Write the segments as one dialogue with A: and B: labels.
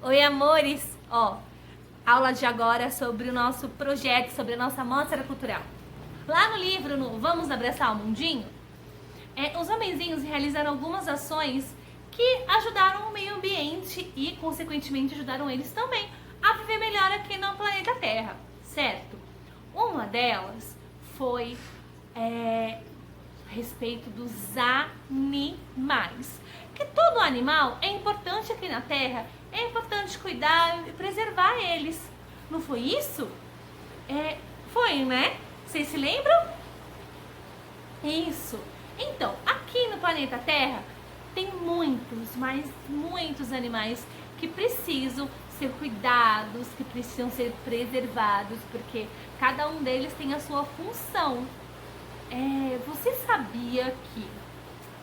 A: Oi, amores! Ó, aula de agora sobre o nosso projeto, sobre a nossa mostra cultural. Lá no livro, no Vamos Abraçar o Mundinho, os homenzinhos realizaram algumas ações que ajudaram o meio ambiente e, consequentemente, ajudaram eles também a viver melhor aqui no planeta Terra, certo? Uma delas foi a respeito dos animais. Que todo animal é importante aqui na Terra, é importante cuidar e preservar eles. Não foi isso? Foi, né? Vocês se lembram? Isso. Então, aqui no planeta Terra tem muitos, mas muitos animais que precisam ser cuidados, que precisam ser preservados, porque cada um deles tem a sua função. Você sabia que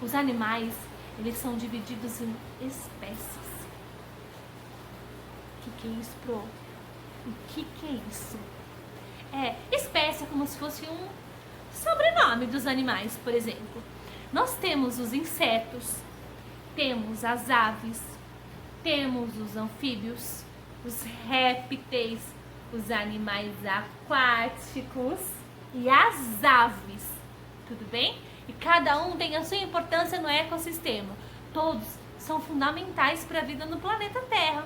A: os animais, eles são divididos em espécies? O que é isso, Pro? O que é isso? Espécie é como se fosse um sobrenome dos animais, por exemplo. Nós temos os insetos, temos as aves, temos os anfíbios, os répteis, os animais aquáticos e as aves, tudo bem? E cada um tem a sua importância no ecossistema. Todos são fundamentais para a vida no planeta Terra.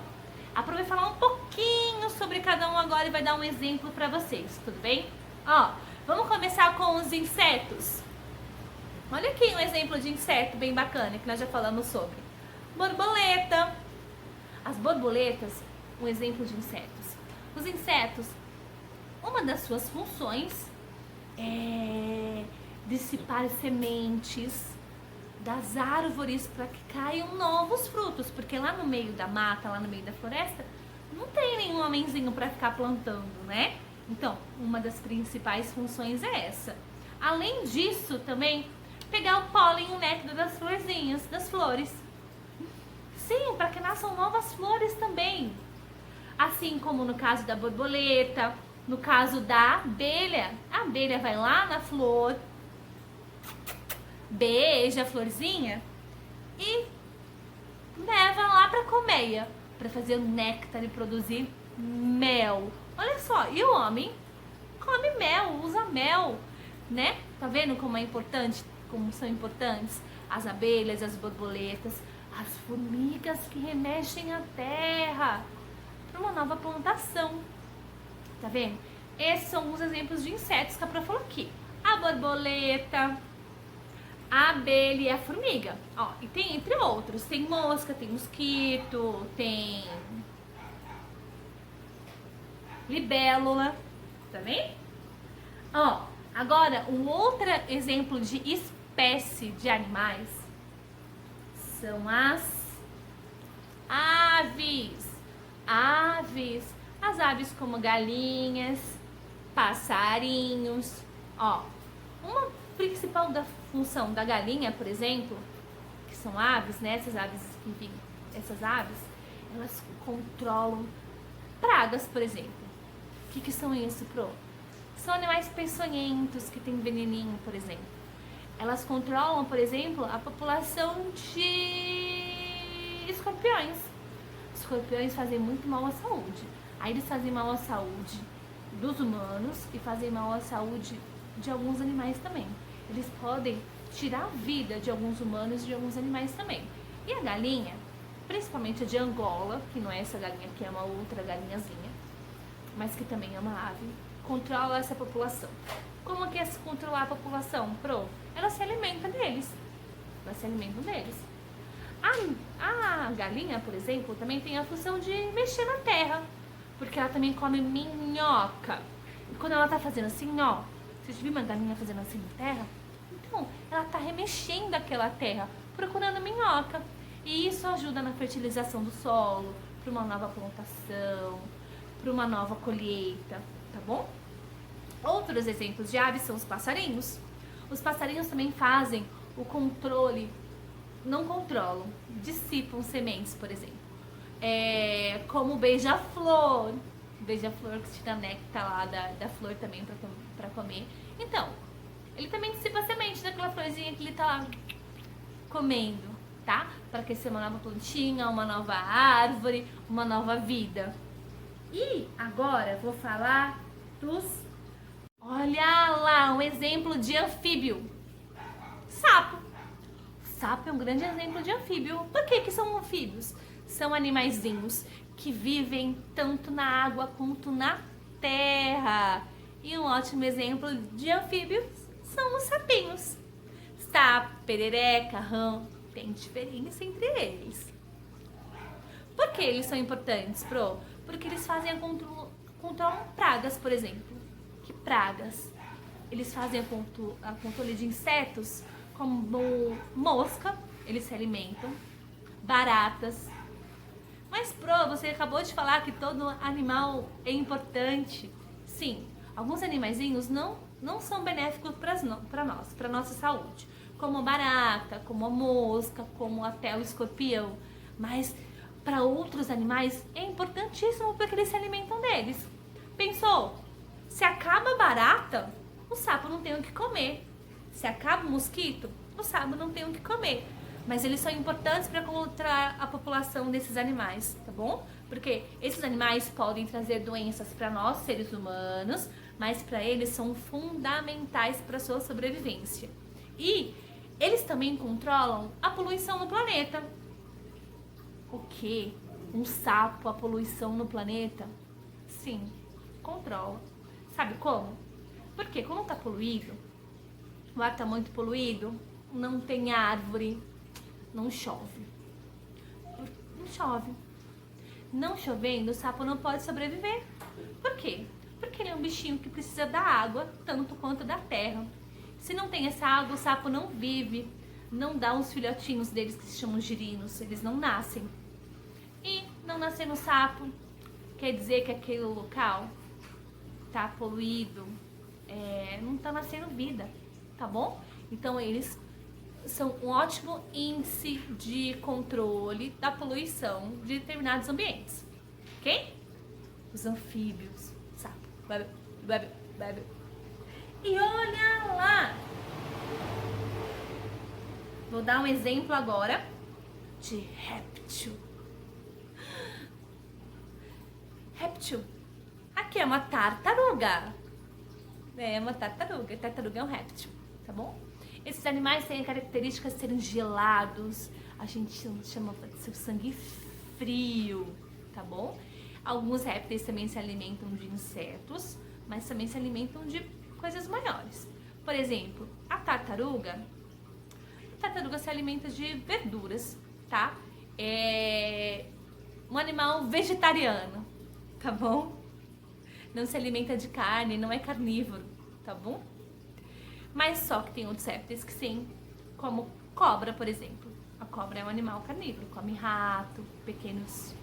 A: A Pro vai falar um pouquinho sobre cada um agora e vai dar um exemplo para vocês, tudo bem? Ó, vamos começar com os insetos. Olha aqui um exemplo de inseto bem bacana que nós já falamos sobre. Borboleta. As borboletas, um exemplo de insetos. Os insetos, uma das suas funções é dissipar sementes das árvores para que caiam novos frutos, porque lá no meio da mata, lá no meio da floresta, não tem nenhum homenzinho para ficar plantando, né? Então, uma das principais funções é essa. Além disso, também pegar o pólen, o néctar das florzinhas, das flores. Sim, para que nasçam novas flores também. Assim como no caso da borboleta, no caso da abelha. A abelha vai lá na flor, beija a florzinha e leva lá para a colmeia para fazer o néctar e produzir mel. Olha só, e o homem come mel, usa mel, né? Tá vendo como é importante, como são importantes as abelhas, as borboletas, as formigas que remexem a terra para uma nova plantação. Tá vendo? Esses são alguns exemplos de insetos que a Pro falou aqui. A borboleta, a abelha e a formiga. Ó, e tem entre outros. Tem mosca, tem mosquito, tem libélula. Tá vendo? Ó, agora um outro exemplo de espécie de animais são as aves. As aves como galinhas, passarinhos. Ó, uma principal da função da galinha, por exemplo, que são aves, né? Essas aves, elas controlam pragas, por exemplo. O que são isso, Pro? São animais peçonhentos que têm veneninho, por exemplo. Elas controlam, por exemplo, a população de escorpiões. Escorpiões fazem muito mal à saúde. Aí eles fazem mal à saúde dos humanos e fazem mal à saúde de alguns animais também. Eles podem tirar a vida de alguns humanos e de alguns animais também. E a galinha, principalmente a de Angola, que não é essa galinha aqui, é uma outra galinhazinha, mas que também é uma ave, controla essa população. Como que é se controlar a população, Pro? Ela se alimenta deles. Elas se alimentam deles. A galinha, por exemplo, também tem a função de mexer na terra, porque ela também come minhoca. E quando ela tá fazendo assim, ó, vocês viram uma galinha fazendo assim na terra? Então, ela tá remexendo aquela terra, procurando minhoca. E isso ajuda na fertilização do solo, para uma nova plantação, para uma nova colheita, tá bom? Outros exemplos de aves são os passarinhos. Os passarinhos também fazem o controle, não controlam, dissipam sementes, por exemplo. Como o beija-flor. Beija-flor que tira néctar lá da flor também para comer. Então, ele também dissipa a semente daquela florzinha que ele tá lá comendo. tá? Para crescer uma nova plantinha, uma nova árvore, uma nova vida. E agora vou falar dos... Olha lá, um exemplo de anfíbio. Sapo. Sapo é um grande exemplo de anfíbio. Por que são anfíbios? São animaizinhos que vivem tanto na água quanto na terra. E um ótimo exemplo de anfíbios são os sapinhos. Sapo, perereca, rã, tem diferença entre eles. Por que eles são importantes, Pro? Porque eles fazem controlam pragas, por exemplo. Que pragas? Eles fazem a controle de insetos, como mosca, eles se alimentam, baratas. Mas, Pro, você acabou de falar que todo animal é importante. Sim, alguns animaizinhos não são benéficos para nós, para nossa saúde. Como a barata, como a mosca, como até o escorpião. Mas para outros animais é importantíssimo porque eles se alimentam deles. Pensou? Se acaba a barata, o sapo não tem o que comer. Se acaba o mosquito, o sapo não tem o que comer. Mas eles são importantes para controlar a população desses animais, tá bom? Porque esses animais podem trazer doenças para nós, seres humanos, mas para eles são fundamentais para a sua sobrevivência. E eles também controlam a poluição no planeta. O que? Um sapo, a poluição no planeta? Sim, controla. Sabe como? Porque quando está poluído, o ar está muito poluído, não tem árvore, não chove. Não chove. Não chovendo, o sapo não pode sobreviver. Por quê? Porque ele é um bichinho que precisa da água, tanto quanto da terra. Se não tem essa água, o sapo não vive, não dá os filhotinhos deles que se chamam girinos, eles não nascem. E não nascer no sapo quer dizer que aquele local tá poluído, não tá nascendo vida, tá bom? Então eles são um ótimo índice de controle da poluição de determinados ambientes, ok? Os anfíbios, sapo, bebe. E olha lá! Vou dar um exemplo agora de réptil. Réptil. Aqui é uma tartaruga. É uma tartaruga. Tartaruga é um réptil, tá bom? Esses animais têm a característica de serem gelados. A gente chama de seu sangue frio, tá bom? Alguns répteis também se alimentam de insetos, mas também se alimentam de coisas maiores. Por exemplo, a tartaruga se alimenta de verduras, tá? É um animal vegetariano, tá bom? Não se alimenta de carne, não é carnívoro, tá bom? Mas só que tem outros répteis que sim, como cobra, por exemplo. A cobra é um animal carnívoro, come rato, pequenos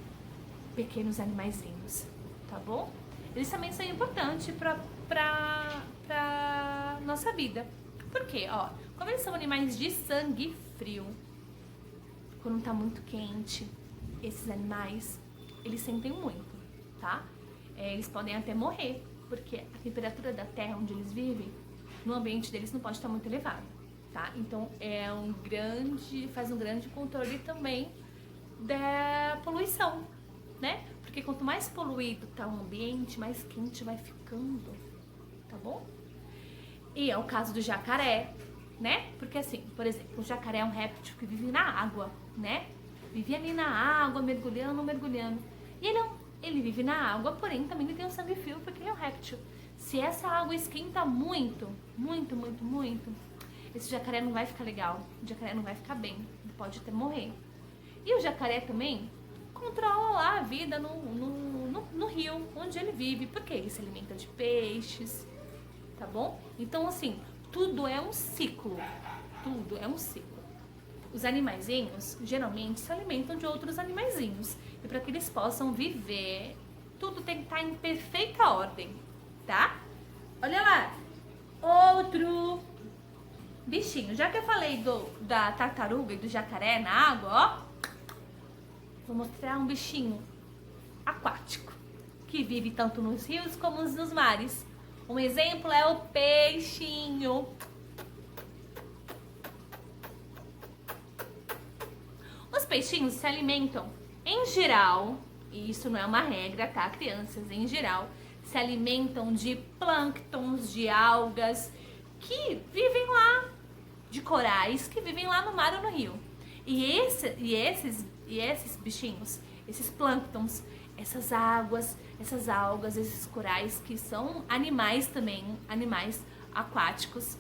A: animaizinhos, tá bom? Eles também são importantes pra nossa vida. Por quê? Ó, como eles são animais de sangue frio, quando tá muito quente, esses animais, eles sentem muito, tá? Eles podem até morrer, porque a temperatura da terra onde eles vivem, no ambiente deles não pode estar muito elevada, tá? Então faz um grande controle também da poluição, né? Porque quanto mais poluído tá o ambiente, mais quente vai ficando, tá bom? E é o caso do jacaré, né? Porque assim, por exemplo, o jacaré é um réptil que vive na água, né? Vive ali na água, mergulhando. E ele vive na água, porém também ele tem um sangue frio porque ele é um réptil. Se essa água esquenta muito, esse jacaré não vai ficar legal, o jacaré não vai ficar bem, ele pode até morrer. E o jacaré também controla lá a vida no rio onde ele vive, porque ele se alimenta de peixes, tá bom? Então assim, tudo é um ciclo, Os animaizinhos geralmente se alimentam de outros animaizinhos. E para que eles possam viver, tudo tem que estar em perfeita ordem, tá? Olha lá, outro bichinho. Já que eu falei da tartaruga e do jacaré na água, ó, vou mostrar um bichinho aquático que vive tanto nos rios como nos mares. Um exemplo é o peixinho. peixinhos se alimentam, em geral, e isso não é uma regra, tá, crianças? Em geral, se alimentam de plânctons, de algas, que vivem lá, de corais, que vivem lá no mar ou no rio. E esses bichinhos, esses plânctons, essas águas, essas algas, esses corais, que são animais também, animais aquáticos,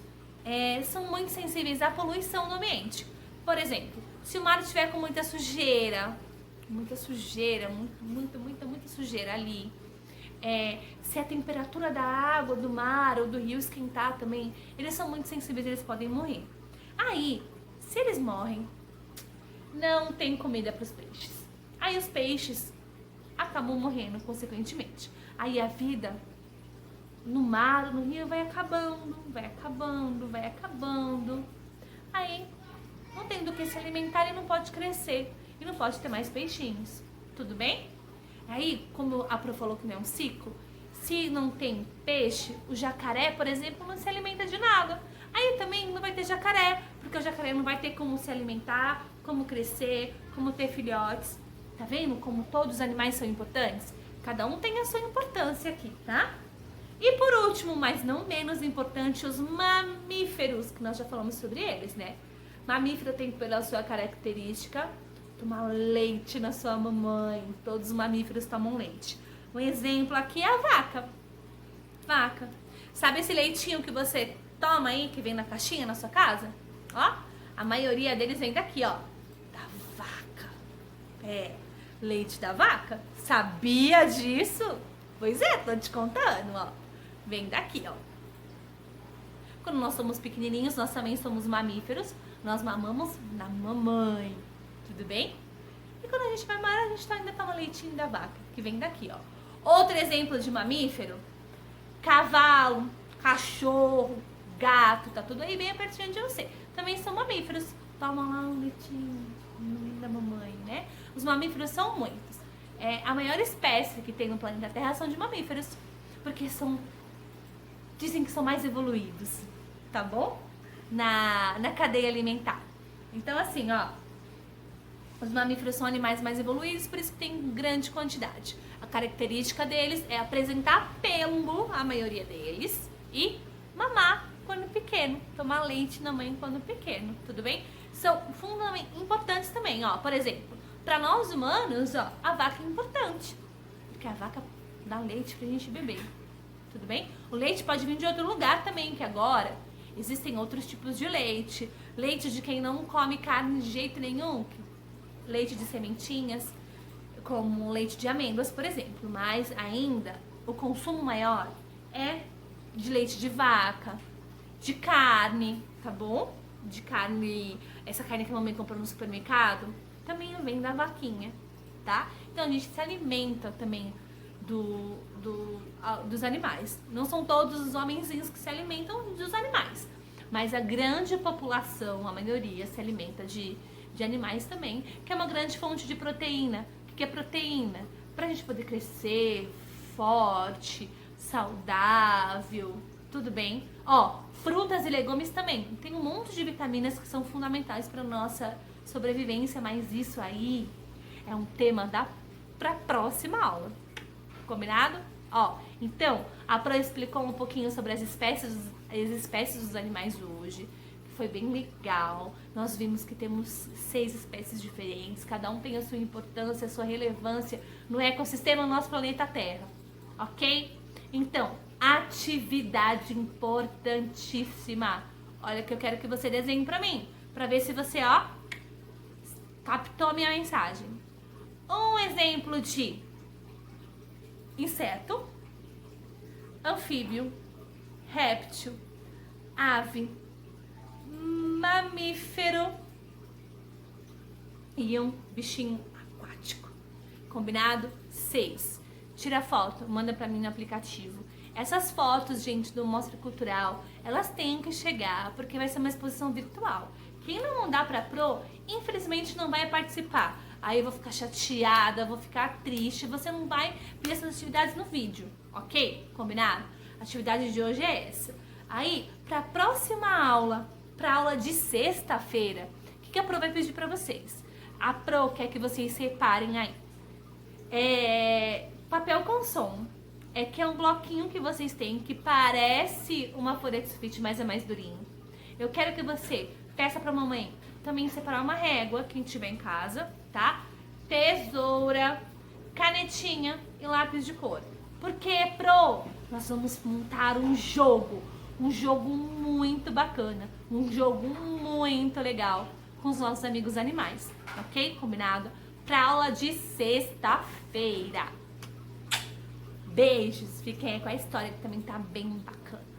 A: são muito sensíveis à poluição do ambiente. Por exemplo, se o mar estiver com muita sujeira, muita sujeira ali, se a temperatura da água, do mar ou do rio esquentar também, eles são muito sensíveis, eles podem morrer. Aí, se eles morrem, não tem comida para os peixes. Aí os peixes acabam morrendo consequentemente. Aí a vida no mar, no rio vai acabando. Aí não tem do que se alimentar e não pode crescer. E não pode ter mais peixinhos. Tudo bem? Aí, como a Pro falou que não é um ciclo, se não tem peixe, o jacaré, por exemplo, não se alimenta de nada. Aí também não vai ter jacaré, porque o jacaré não vai ter como se alimentar, como crescer, como ter filhotes. Tá vendo como todos os animais são importantes? Cada um tem a sua importância aqui, tá? E por último, mas não menos importante, os mamíferos, que nós já falamos sobre eles, né? Mamífero tem pela sua característica tomar leite na sua mamãe. Todos os mamíferos tomam leite. Um exemplo aqui é a vaca. Vaca. Sabe esse leitinho que você toma aí, que vem na caixinha na sua casa? Ó, a maioria deles vem daqui, ó. Da vaca. Leite da vaca. Sabia disso? Pois é, tô te contando, ó. Vem daqui, ó. Quando nós somos pequenininhos, nós também somos mamíferos. Nós mamamos na mamãe. Tudo bem? E quando a gente vai maior, a gente ainda toma leitinho da vaca, que vem daqui, ó. Outro exemplo de mamífero: cavalo, cachorro, gato, tá tudo aí bem pertinho de você. Também são mamíferos. Tomam lá um leitinho da mamãe, né? Os mamíferos são muitos. A maior espécie que tem no planeta Terra são de mamíferos, porque dizem que são mais evoluídos, tá bom? Na cadeia alimentar. Então, assim, ó, os mamíferos são animais mais evoluídos, por isso que tem grande quantidade. A característica deles é apresentar pelo, a maioria deles, e mamar quando pequeno, tomar leite na mãe quando pequeno, tudo bem? São fundamentalmente importantes também, ó, por exemplo, para nós humanos, ó, a vaca é importante, porque a vaca dá leite pra gente beber, tudo bem? O leite pode vir de outro lugar também, que agora existem outros tipos de leite, leite de quem não come carne de jeito nenhum, leite de sementinhas, como leite de amêndoas, por exemplo, mas ainda o consumo maior é de leite de vaca, de carne, tá bom? De carne, essa carne que a mamãe comprou no supermercado, também vem da vaquinha, tá? Então a gente se alimenta também dos animais. Não são todos os homenzinhos que se alimentam dos animais, mas a grande população, a maioria, se alimenta de animais também, que é uma grande fonte de proteína. O que é proteína? Pra gente poder crescer forte, saudável, tudo bem? Ó, frutas e legumes também. Tem um monte de vitaminas que são fundamentais para nossa sobrevivência, mas isso aí é um tema pra próxima aula. Combinado? Ó, então, a Pro explicou um pouquinho sobre as espécies dos animais hoje. Foi bem legal. Nós vimos que temos 6 espécies diferentes. Cada um tem a sua importância, a sua relevância no ecossistema do nosso planeta Terra. Ok? Então, atividade importantíssima. Olha que eu quero que você desenhe pra mim, pra ver se você, ó, captou a minha mensagem. Um exemplo de inseto, anfíbio, réptil, ave, mamífero e um bichinho aquático. Combinado? 6. Tira foto, manda pra mim no aplicativo. Essas fotos, gente, do Mostra Cultural, elas têm que chegar, porque vai ser uma exposição virtual. Quem não mandar pra Pro, infelizmente não vai participar. Aí eu vou ficar chateada, vou ficar triste, você não vai ver essas atividades no vídeo, ok? Combinado? A atividade de hoje é essa. Aí, pra próxima aula, pra aula de sexta-feira, o que a Pro vai pedir pra vocês? A Pro quer que vocês separem aí. Papel consom. Que é um bloquinho que vocês têm que parece uma folha de sulfite, mas é mais durinho. Eu quero que você peça pra mamãe também separar uma régua, quem tiver em casa, tá? Tesoura, canetinha e lápis de cor. Porque, Pro, nós vamos montar um jogo muito bacana, um jogo muito legal com os nossos amigos animais, ok? Combinado? Pra aula de sexta-feira. Beijos, fiquem aí com a história que também tá bem bacana.